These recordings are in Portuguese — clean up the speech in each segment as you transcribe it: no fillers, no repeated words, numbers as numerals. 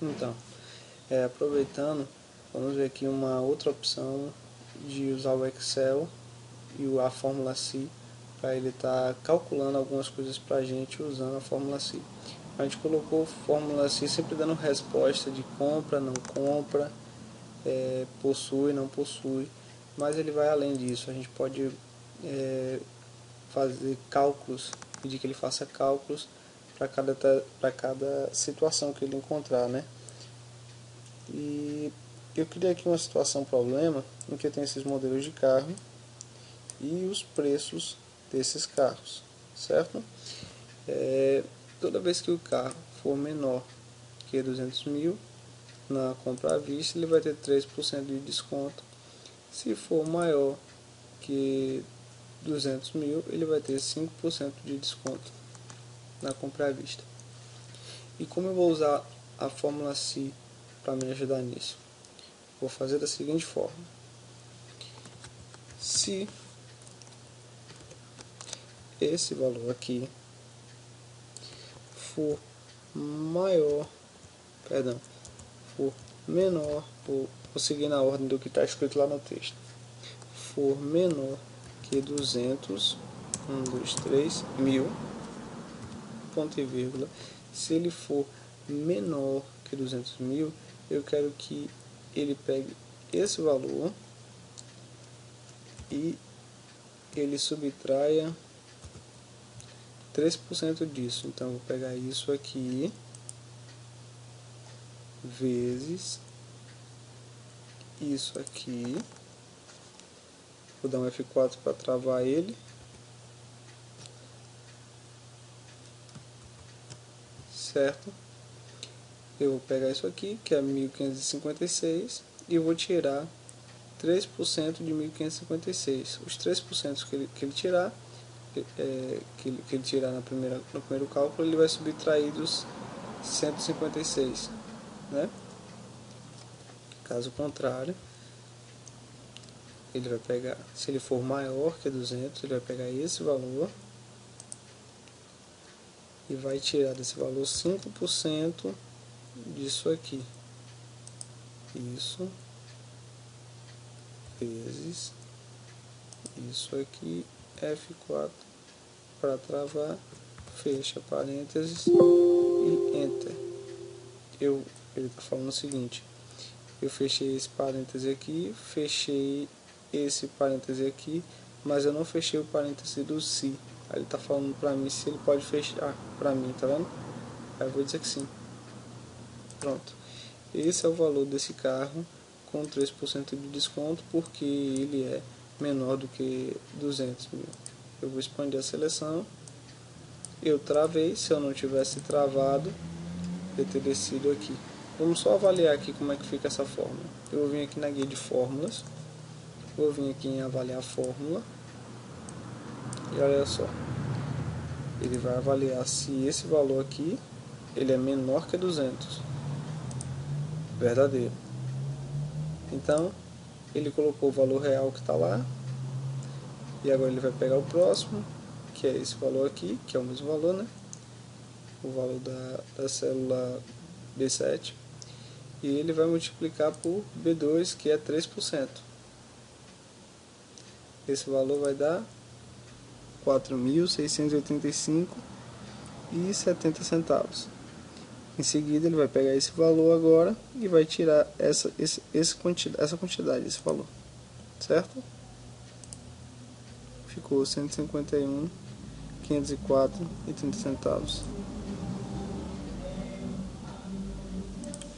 Então, aproveitando, vamos ver aqui uma outra opção de usar o Excel e a fórmula C para ele estar calculando algumas coisas para a gente usando a fórmula C. A gente colocou fórmula C sempre dando resposta de compra, não compra, possui, não possui, mas ele vai além disso. A gente pode fazer cálculos, pedir que ele faça cálculos para cada situação que ele encontrar, né? E eu criei aqui uma situação problema em que eu tenho esses modelos de carro e os preços desses carros, certo? Toda vez que o carro for menor que 200 mil na compra à vista, ele vai ter 3% de desconto. Se for maior que 200 mil, ele vai ter 5% de desconto na compra à vista. E como eu vou usar a fórmula C para me ajudar nisso? Vou fazer da seguinte forma: se esse valor aqui for maior, for menor, vou seguir na ordem do que está escrito lá no texto, for menor que 200, 2, 3 mil, ponto e vírgula. Se ele for menor que 200 mil, eu quero que ele pegue esse valor e ele subtraia 3% disso. Então, eu vou pegar isso aqui vezes isso aqui. Vou dar um F4 para travar ele. Certo? Eu vou pegar isso aqui, que é 1556, e vou tirar 3% de 1556. Os 3% que ele tirar, que ele tirar no primeiro cálculo, ele vai subtrair dos 156, né? Caso contrário, ele vai pegar, se ele for maior que 200, ele vai pegar esse valor e vai tirar desse valor 5% disso aqui. Isso vezes isso aqui, F4 para travar, fecha parênteses e Enter. Ele está falando o seguinte: eu fechei esse parêntese aqui, fechei esse parêntese aqui, mas eu não fechei o parêntese do se. Aí ele está falando para mim se ele pode fechar para mim, tá vendo? Aí eu vou dizer que sim. Pronto. Esse é o valor desse carro com 3% de desconto, porque ele é menor do que 200 mil. Eu vou expandir a seleção. Eu travei. Se eu não tivesse travado, eu teria sido aqui. Vamos só avaliar aqui como é que fica essa fórmula. Eu vou vir aqui na guia de fórmulas. Vou vir aqui em avaliar a fórmula. E olha só. Ele vai avaliar se esse valor aqui ele é menor que 200. Verdadeiro. Então, ele colocou o valor real que está lá. E agora ele vai pegar o próximo, que é esse valor aqui, que é o mesmo valor, né? O valor da célula B7. E ele vai multiplicar por B2, que é 3%. Esse valor vai dar 4.685,70. Em seguida ele vai pegar esse valor agora e vai tirar essa quantidade, esse valor, certo? Ficou 151.504,30.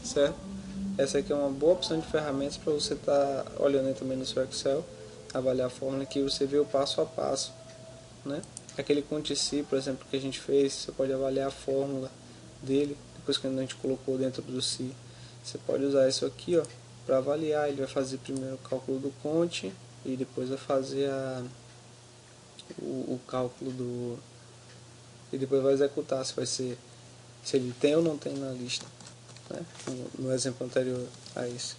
Certo? Essa aqui é uma boa opção de ferramentas para você estar olhando aí também no seu Excel, avaliar a fórmula, que você vê o passo a passo, né? Aquele Conte-Si, por exemplo, que a gente fez, você pode avaliar a fórmula dele, depois que a gente colocou dentro do Si. Você pode usar isso aqui, ó, para avaliar. Ele vai fazer primeiro o cálculo do Conte e depois vai fazer o cálculo do... e depois vai executar se ele tem ou não tem na lista, né? No exemplo anterior a esse.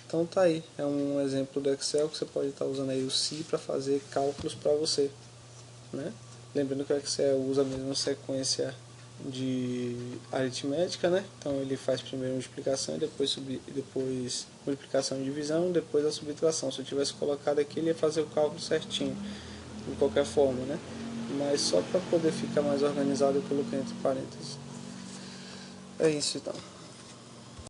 Então tá aí, é um exemplo do Excel que você pode estar usando aí o Si para fazer cálculos para você, né? Lembrando que o Excel usa a mesma sequência de aritmética, né? Então ele faz primeiro multiplicação, depois multiplicação e divisão, depois a subtração. Se eu tivesse colocado aqui, ele ia fazer o cálculo certinho, de qualquer forma, né? Mas só para poder ficar mais organizado, eu coloquei entre parênteses. É isso então.